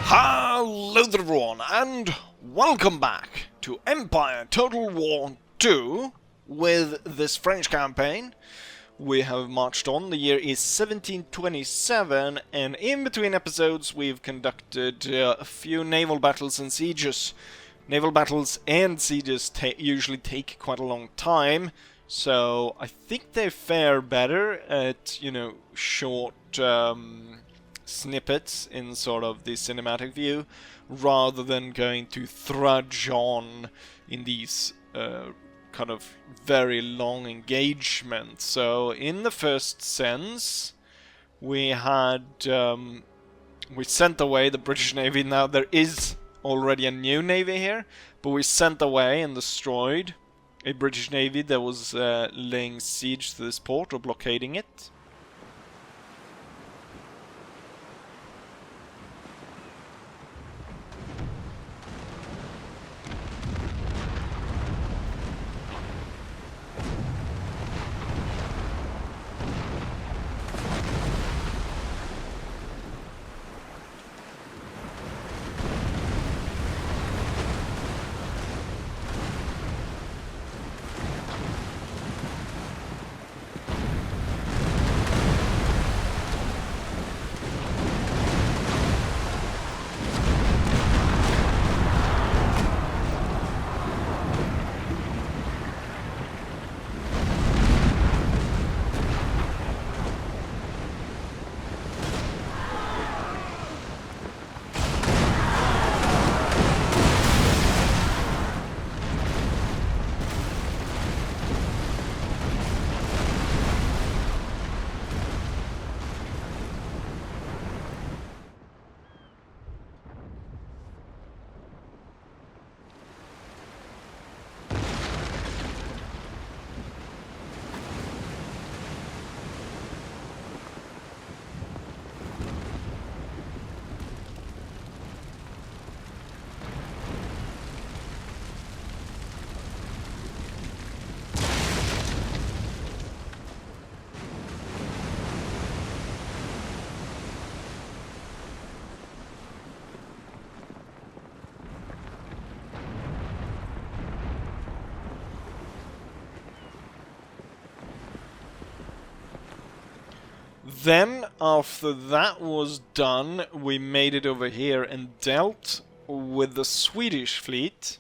Hello there everyone, and welcome back to Empire Total War 2 with this French campaign. We have marched on, the year is 1727, and in between episodes we've conducted a few naval battles and sieges. Naval battles and sieges usually take quite a long time, so I think they fare better at, short snippets in sort of the cinematic view, rather than going to trudge on in these kind of very long engagements. So in the first sense, we had we sent away the British Navy. Now there is already a new navy here, but we sent away and destroyed a British Navy that was laying siege to this port or blockading it. Then, after that was done, we made it over here and dealt with the Swedish fleet.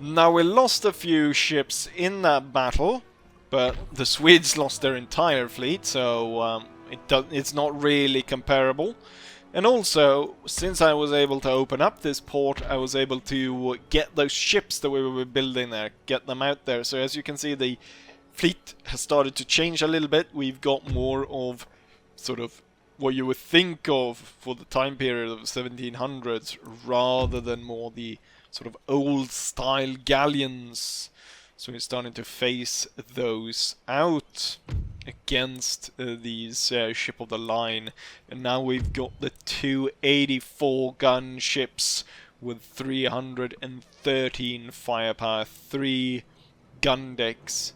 Now, we lost a few ships in that battle, but the Swedes lost their entire fleet, so it's not really comparable. And also, since I was able to open up this port, I was able to get those ships that we were building there, get them out there. So as you can see, the fleet has started to change a little bit. We've got more of sort of what you would think of for the time period of 1700s, rather than more the sort of old style galleons. So we're starting to phase those out against these ship of the line, and now we've got the 284 gun ships with 313 firepower, 3 gun decks,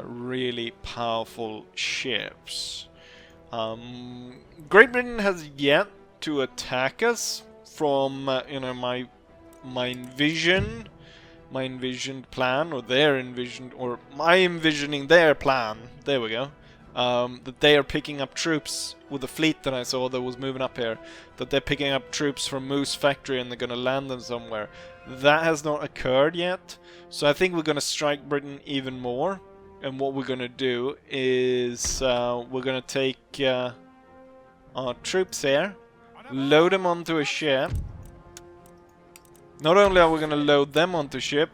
really powerful ships. Great Britain has yet to attack us from you know, my envisioned plan, or their envisioned, or my envisioning their plan, there we go, that they are picking up troops with the fleet that I saw that was moving up here, that they're picking up troops from Moose Factory and they're gonna land them somewhere. That has not occurred yet, so I think we're gonna strike Britain even more, and what we're gonna do is we're gonna take our troops here, load them onto a ship. Not only are we going to load them onto ship,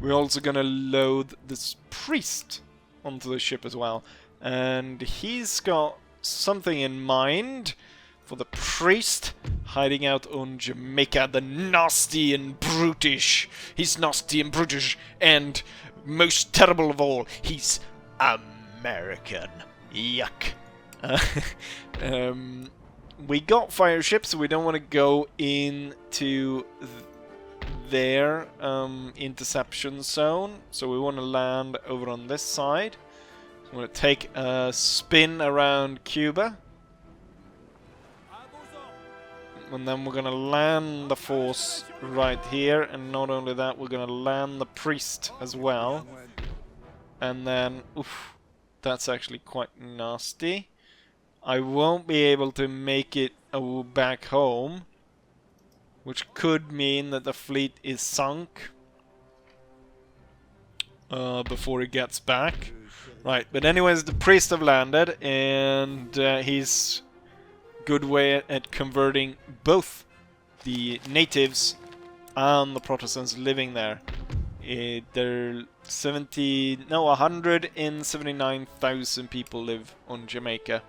we're also going to load this priest onto the ship as well. And he's got something in mind for the priest hiding out on Jamaica, the nasty and brutish. He's nasty and brutish, and most terrible of all, he's American. Yuck. We got fire ships, so we don't want to go into their interception zone, so we want to land over on this side. So I'm going to take a spin around Cuba, and then we're going to land the force right here, and not only that, we're going to land the priest as well. And then, oof, that's actually quite nasty. I won't be able to make it back home, which could mean that the fleet is sunk before it gets back. Right, but anyways, the priest have landed, and he's good way at converting both the natives and the Protestants living there. There 179,000 people live on Jamaica.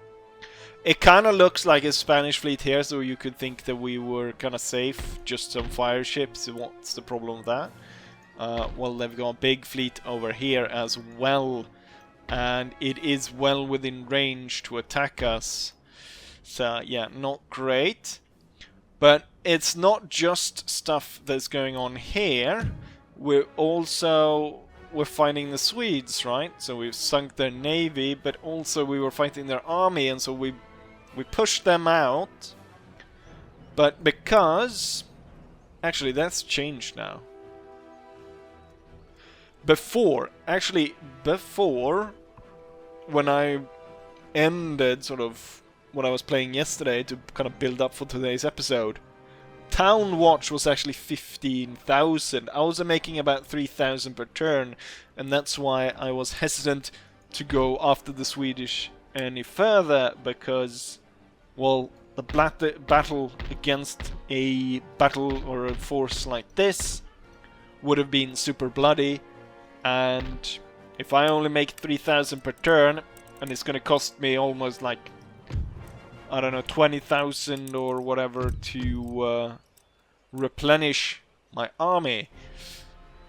It kind of looks like a Spanish fleet here, so you could think that we were kind of safe, just some fire ships. What's the problem with that? Well, they've got a big fleet over here as well, and it is well within range to attack us. So yeah, not great. But it's not just stuff that's going on here. We're fighting the Swedes, right? So we've sunk their navy, but also we were fighting their army, and so we pushed them out. But because... Actually, that's changed now. Before, when I ended sort of what I was playing yesterday to kind of build up for today's episode, Town Watch was actually 15,000. I was making about 3,000 per turn, and that's why I was hesitant to go after the Swedish any further, because, well, the battle against a battle or a force like this would have been super bloody, and if I only make 3,000 per turn, and it's gonna cost me almost like, I don't know, 20,000 or whatever to replenish my army,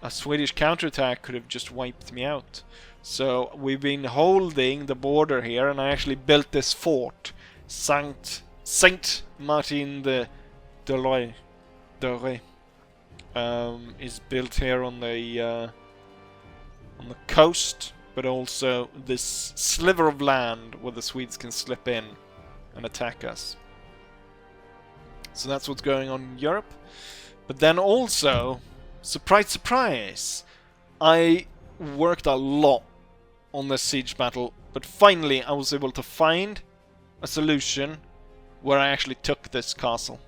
a Swedish counterattack could have just wiped me out. So we've been holding the border here, and I actually built this fort, Saint Martin de Doré, is built here on the coast, but also this sliver of land where the Swedes can slip in and attack us. So that's what's going on in Europe. But then also, surprise, surprise, I worked a lot on this siege battle, but finally I was able to find a solution where I actually took this castle.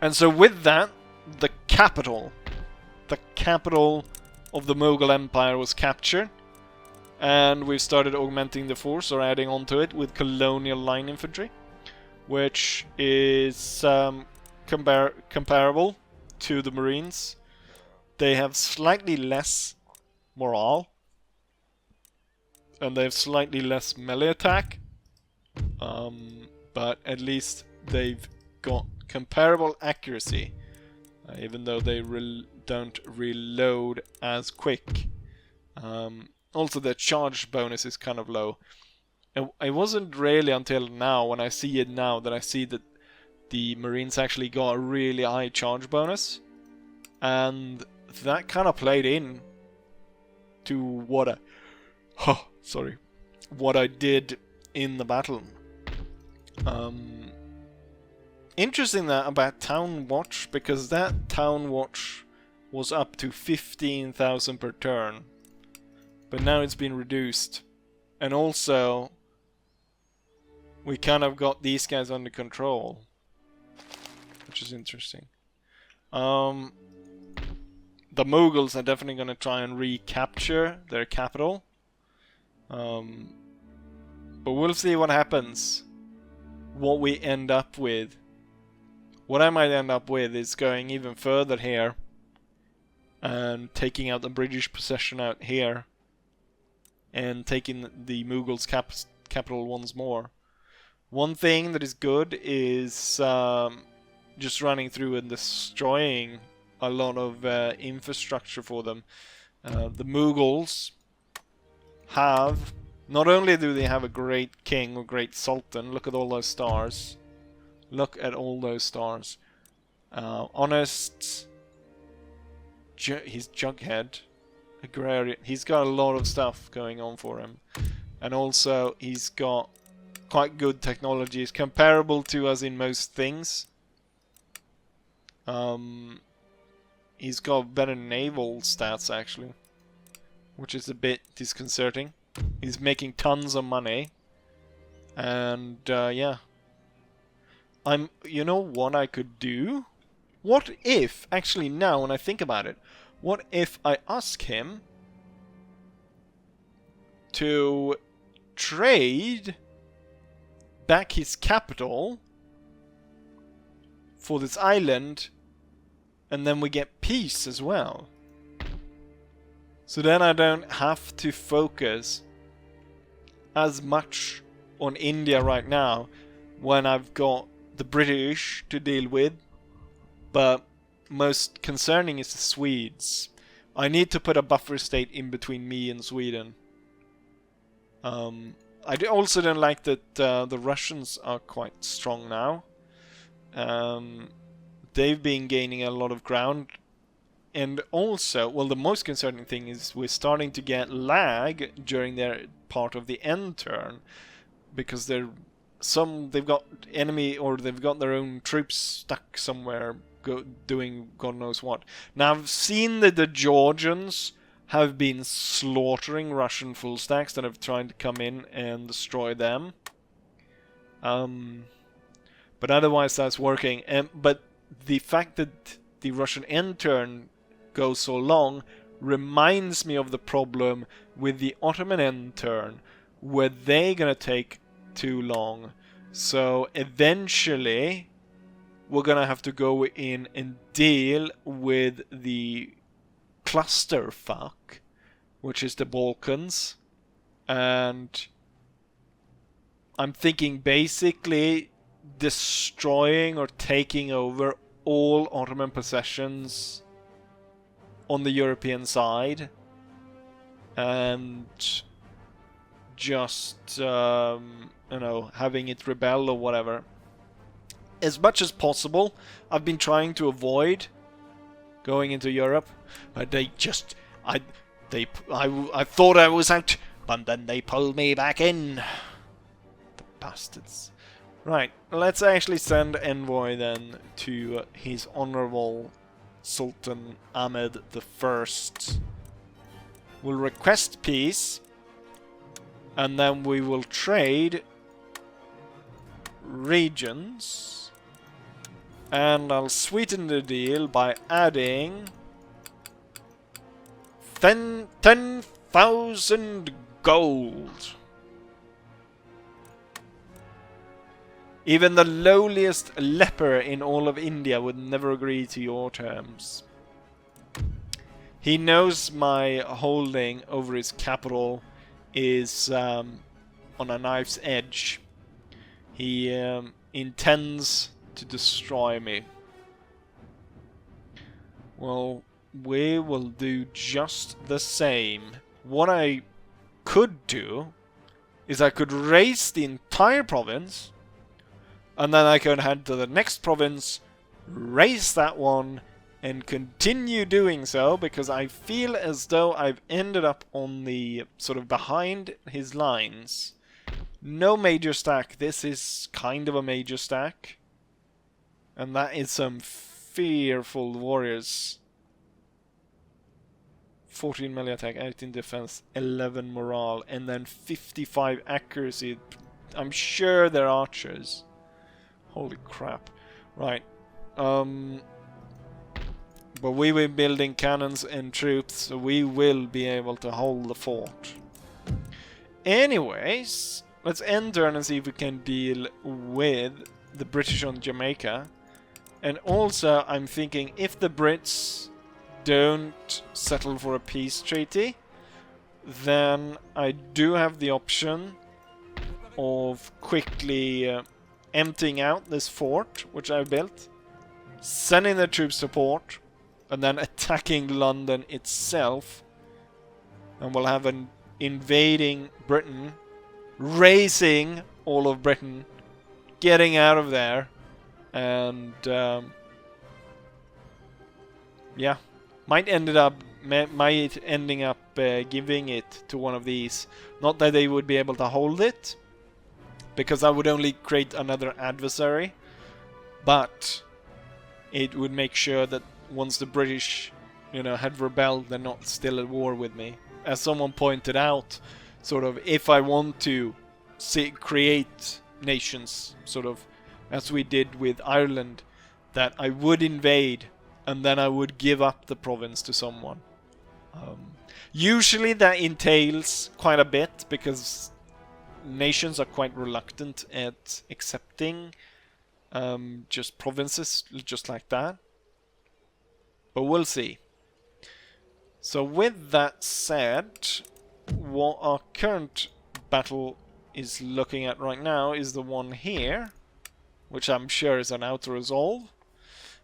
And so with that, the capital of the Mughal Empire was captured. And we've started augmenting the force, or adding onto it, with colonial line infantry, which is comparable to the Marines. They have slightly less morale, and they have slightly less melee attack, but at least they've got comparable accuracy, even though they don't reload as quick. Also, their charge bonus is kind of low. It wasn't really until now, when I see it now, that I see that the Marines actually got a really high charge bonus. And that kind of played in to what I did in the battle. Interesting that about Town Watch, because that Town Watch was up to 15,000 per turn. But now it's been reduced. And also, we kind of got these guys under control, which is interesting. The Mughals are definitely going to try and recapture their capital. But we'll see what happens. What we end up with. What I might end up with is going even further here and taking out the British possession out here. And taking the Mughals' capital once more. One thing that is good is just running through and destroying a lot of infrastructure for them. The Mughals have... Not only do they have a great king or great sultan, look at all those stars. Look at all those stars. Honest... He's Jughead. Agrarian. He's got a lot of stuff going on for him. And also, he's got quite good technologies, comparable to us in most things. He's got better naval stats, actually. Which is a bit disconcerting. He's making tons of money. And, yeah. You know what I could do? What if, actually now when I think about it, what if I ask him to trade back his capital for this island, and then we get peace as well? So then I don't have to focus as much on India right now when I've got the British to deal with, but most concerning is the Swedes. I need to put a buffer state in between me and Sweden. I also don't like that the Russians are quite strong now. They've been gaining a lot of ground. And also, well, the most concerning thing is we're starting to get lag during their part of the end turn. Because they've got enemy, or they've got their own troops stuck somewhere doing God knows what. Now, I've seen that the Georgians have been slaughtering Russian full stacks that have tried to come in and destroy them. But otherwise that's working. But the fact that the Russian end turn goes so long reminds me of the problem with the Ottoman end turn, where they're gonna take too long. So eventually we're gonna have to go in and deal with the clusterfuck, which is the Balkans. And I'm thinking basically destroying or taking over all Ottoman possessions on the European side, and just you know, having it rebel or whatever. As much as possible, I've been trying to avoid going into Europe. They just, I thought I was out, but then they pulled me back in. The bastards. Right, let's actually send envoy then to His Honourable Sultan Ahmed I. We'll request peace, and then we will trade regions And I'll sweeten the deal by adding 10,000 gold. Even the lowliest leper in all of India would never agree to your terms. He knows my holding over his capital is on a knife's edge. He intends to destroy me. Well, we will do just the same. What I could do is I could raise the entire province, and then I could head to the next province, raise that one, and continue doing so, because I feel as though I've ended up on the sort of behind his lines. No major stack. This is kind of a major stack. And that is some fearful warriors. 14 melee attack, 18 defense, 11 morale, and then 55 accuracy. I'm sure they're archers. Holy crap. Right. But we will be building cannons and troops, so we will be able to hold the fort. Anyways, let's end turn and see if we can deal with the British on Jamaica. And also, I'm thinking if the Brits don't settle for a peace treaty, then I do have the option of quickly emptying out this fort, which I've built, sending the troops to port, and then attacking London itself. And we'll have an invading Britain, raising all of Britain, getting out of there, and yeah, might ending up giving it to one of these. Not that they would be able to hold it, because I would only create another adversary, but it would make sure that once the British, had rebelled, they're not still at war with me. As someone pointed out, sort of, if I want to create nations, sort of, as we did with Ireland, that I would invade, and then I would give up the province to someone. Usually that entails quite a bit, because nations are quite reluctant at accepting just provinces, just like that. But we'll see. So with that said, what our current battle is looking at right now is the one here, which I'm sure is an auto-resolve.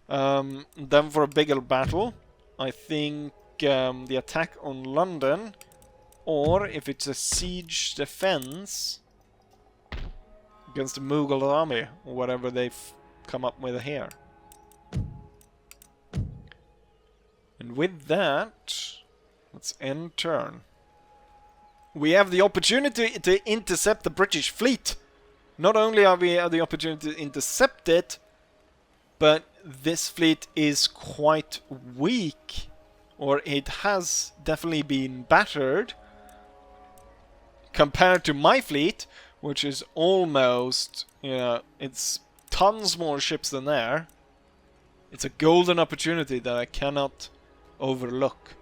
Then for a bigger battle, I think the attack on London, or if it's a siege defense against the Mughal army, or whatever they've come up with here. And with that, let's end turn. We have the opportunity to intercept the British fleet. Not only are we have the opportunity to intercept it, but this fleet is quite weak, or it has definitely been battered compared to my fleet, which is almost, it's tons more ships than there. It's a golden opportunity that I cannot overlook.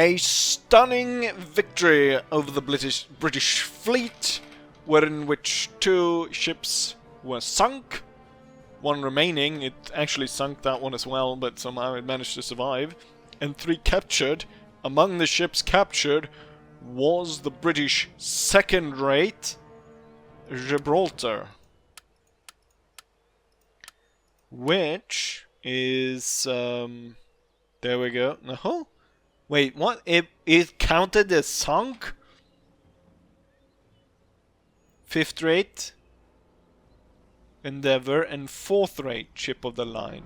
A stunning victory over the British fleet, wherein which 2 ships were sunk. 1 remaining, it actually sunk that one as well, but somehow it managed to survive. And 3 captured. Among the ships captured was the British second-rate Gibraltar, which is there we go. No, wait, what? It counted as sunk? 5th-rate Endeavour and 4th-rate ship of the line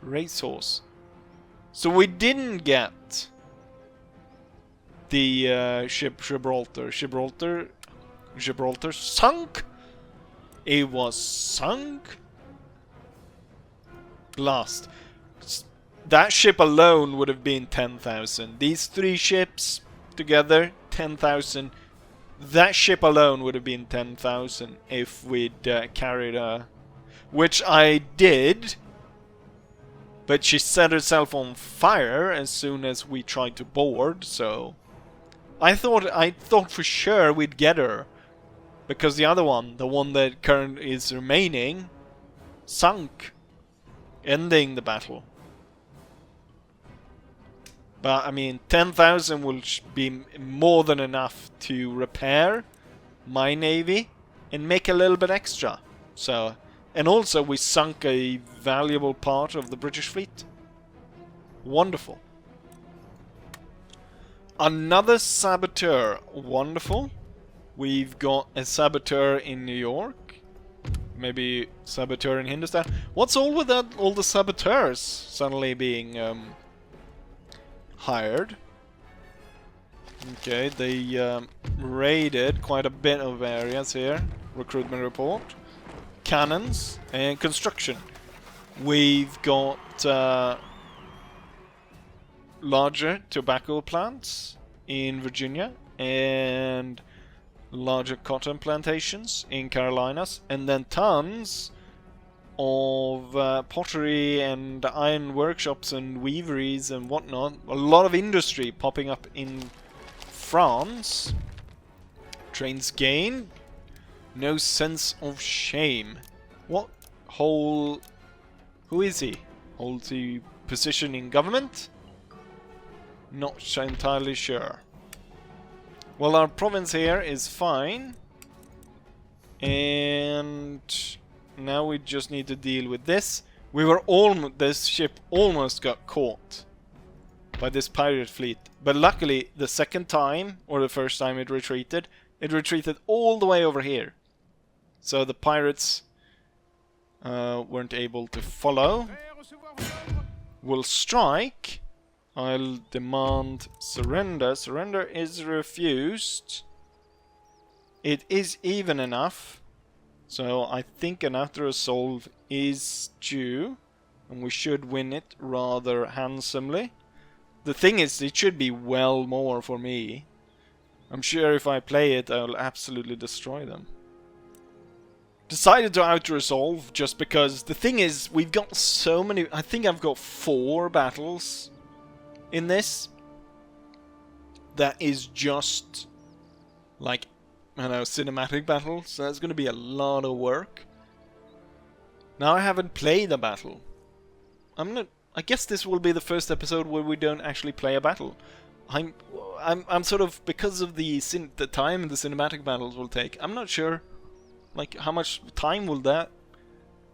Racehorse. So we didn't get the ship Gibraltar. Gibraltar sunk. It was sunk. Blast. That ship alone would have been 10,000. These 3 ships together, 10,000. That ship alone would have been 10,000 if we'd carried her. Which I did. But she set herself on fire as soon as we tried to board, so... I thought for sure we'd get her. Because the other one, the one that currently is remaining, sunk. Ending the battle. But, I mean, 10,000 will be more than enough to repair my navy and make a little bit extra. So, and also we sunk a valuable part of the British fleet. Wonderful. Another saboteur. Wonderful. We've got a saboteur in New York. Maybe saboteur in Hindustan. What's all with that? All the saboteurs suddenly being hired. Okay, they raided quite a bit of areas here. Recruitment report. Cannons and construction. We've got larger tobacco plants in Virginia and larger cotton plantations in Carolinas, and then tons of pottery and iron workshops and weaveries and whatnot. A lot of industry popping up in France. Trains gain. No sense of shame. What? Who is he? Holds he position in government? Not entirely sure. Well, our province here is fine. And now we just need to deal with this. This ship almost got caught by this pirate fleet. But luckily, the second time, or the first time it retreated all the way over here. So the pirates weren't able to follow. We'll strike. I'll demand surrender. Surrender is refused. It is even enough. So I think an after assault is due. And we should win it rather handsomely. The thing is, it should be well more for me. I'm sure if I play it, I'll absolutely destroy them. Decided to out-resolve just because the thing is, we've got so many... I think I've got 4 battles in this. That is just like, I don't know, cinematic battles. So that's going to be a lot of work. Now I haven't played a battle. I guess this will be the first episode where we don't actually play a battle. I'm sort of, because of the time the cinematic battles will take, I'm not sure, like, how much time will that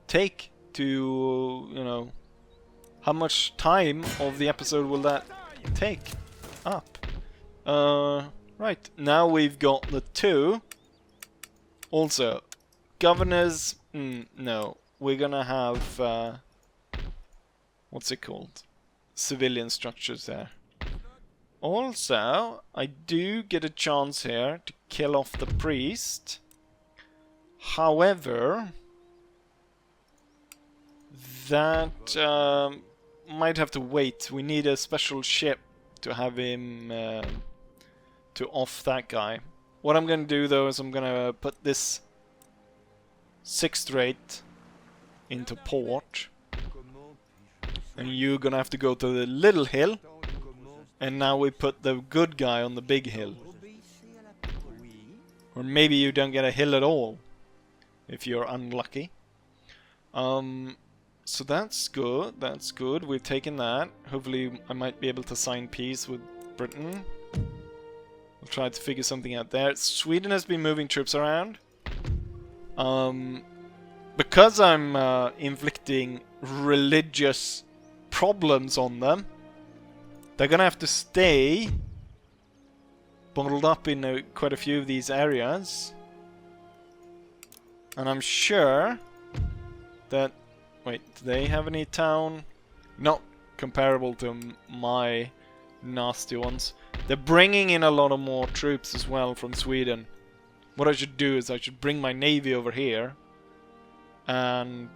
take to, you know, how much time of the episode will that take up? Right, now we've got the 2. Also, governors, no, we're gonna have, what's it called? Civilian structures there. Also, I do get a chance here to kill off the priest. However, that might have to wait. We need a special ship to have him to off that guy. What I'm gonna do though is I'm gonna put this 6th rate into port. And you're gonna have to go to the little hill and now we put the good guy on the big hill. Or maybe you don't get a hill at all, if you're unlucky. So that's good, that's good. We've taken that. Hopefully I might be able to sign peace with Britain. We'll try to figure something out there. Sweden has been moving troops around. Because I'm inflicting religious problems on them, they're gonna have to stay bundled up in quite a few of these areas. And I'm sure that... Wait, do they have any town? Not comparable to my nasty ones. They're bringing in a lot of more troops as well from Sweden. What I should do is I should bring my navy over here and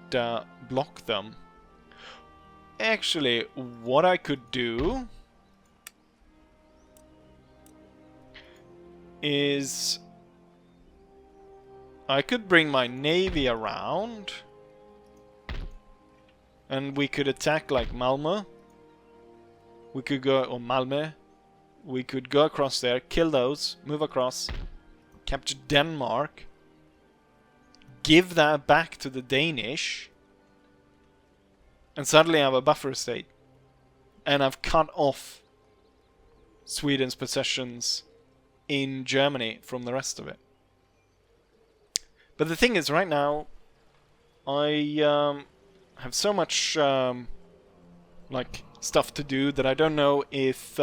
block them. Actually, what I could do is I could bring my navy around and we could attack like Malmö. We could go, or Malmö. We could go across there, kill those, move across, capture Denmark, give that back to the Danish, and suddenly I have a buffer state. And I've cut off Sweden's possessions in Germany from the rest of it. But the thing is, right now, I have so much like stuff to do that I don't know if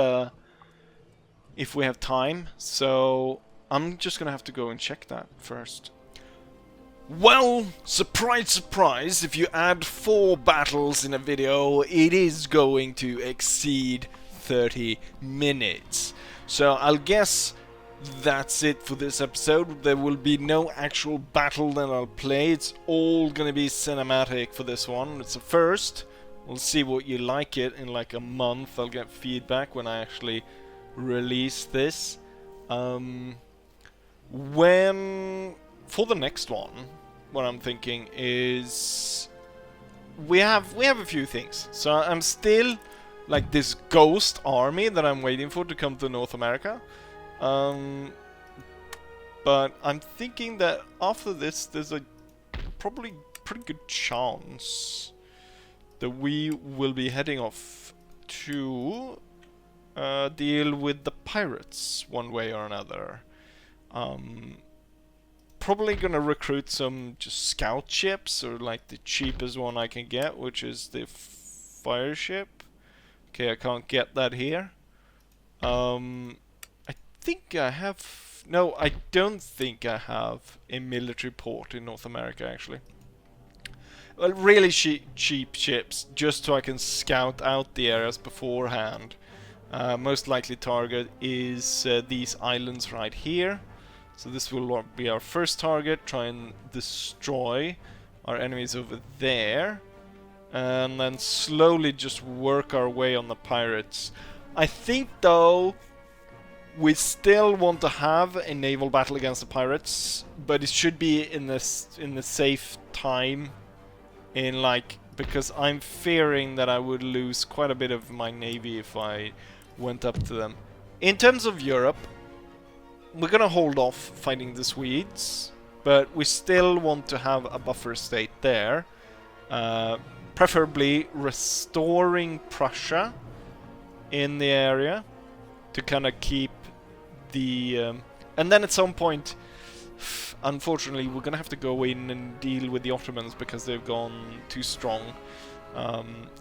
we have time. So I'm just gonna have to go and check that first. Well, surprise, surprise, if you add 4 battles in a video, it is going to exceed 30 minutes. So I'll guess that's it for this episode. There will be no actual battle that I'll play. It's all gonna be cinematic for this one. It's a first. We'll see what you like it in like a month. I'll get feedback when I actually release this. For the next one, what I'm thinking is we have a few things. So I'm still like this ghost army that I'm waiting for to come to North America. But I'm thinking that after this, there's a probably pretty good chance that we will be heading off to deal with the pirates one way or another. Probably gonna recruit some just scout ships, or like the cheapest one I can get, which is the fire ship. Okay, I can't get that here. I think I have... No, I don't think I have a military port in North America, actually. Well, really cheap ships, just so I can scout out the areas beforehand. Most likely target is these islands right here. So this will be our first target. Try and destroy our enemies over there. And then slowly just work our way on the pirates. I think, though, we still want to have a naval battle against the pirates, but it should be in the safe time. Because I'm fearing that I would lose quite a bit of my navy if I went up to them. In terms of Europe, we're gonna hold off fighting the Swedes, but we still want to have a buffer state there. Preferably restoring Prussia in the area to kind of keep the... and then at some point, unfortunately, we're gonna have to go in and deal with the Ottomans because they've gone too strong,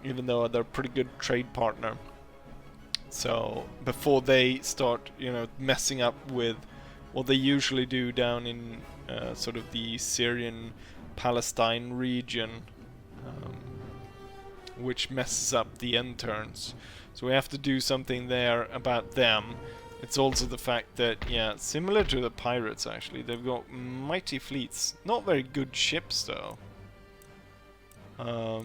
even though they're a pretty good trade partner. So before they start, messing up with what they usually do down in sort of the Syrian Palestine region, which messes up the end turns. So we have to do something there about them. It's also the fact that, similar to the pirates actually, they've got mighty fleets. Not very good ships though. But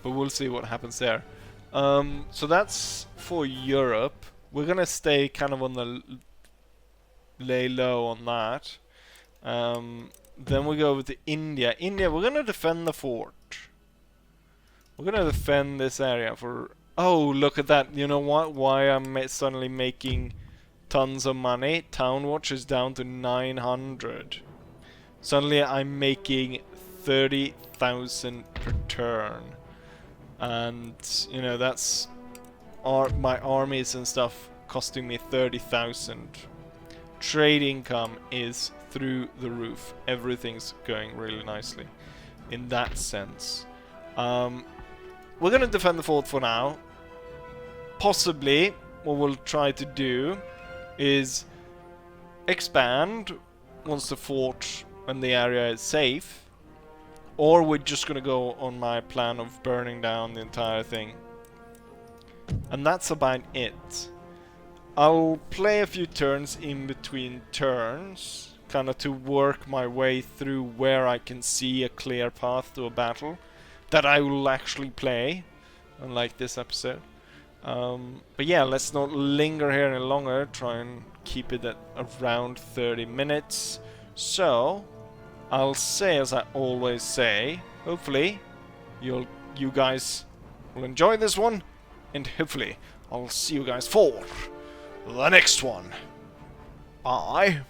we'll see what happens there. So that's for Europe. We're gonna stay kind of on the lay low on that. Then we go over to India. India, we're gonna defend the fort. We're gonna defend this area for Oh, look at that. You know what? Why I'm suddenly making tons of money? Town Watch is down to 900. Suddenly I'm making 30,000 per turn. And, you know, that's my armies and stuff costing me 30,000. Trade income is through the roof. Everything's going really nicely in that sense. We're gonna defend the fort for now. Possibly what we'll try to do is expand once the fort and the area is safe, or we're just gonna go on my plan of burning down the entire thing. And that's about it. I'll play a few turns in between turns, kind of to work my way through where I can see a clear path to a battle that I will actually play, unlike this episode. But yeah, let's not linger here any longer. Try and keep it at around 30 minutes. So, I'll say as I always say, hopefully you guys will enjoy this one, and hopefully I'll see you guys for the next one. Bye.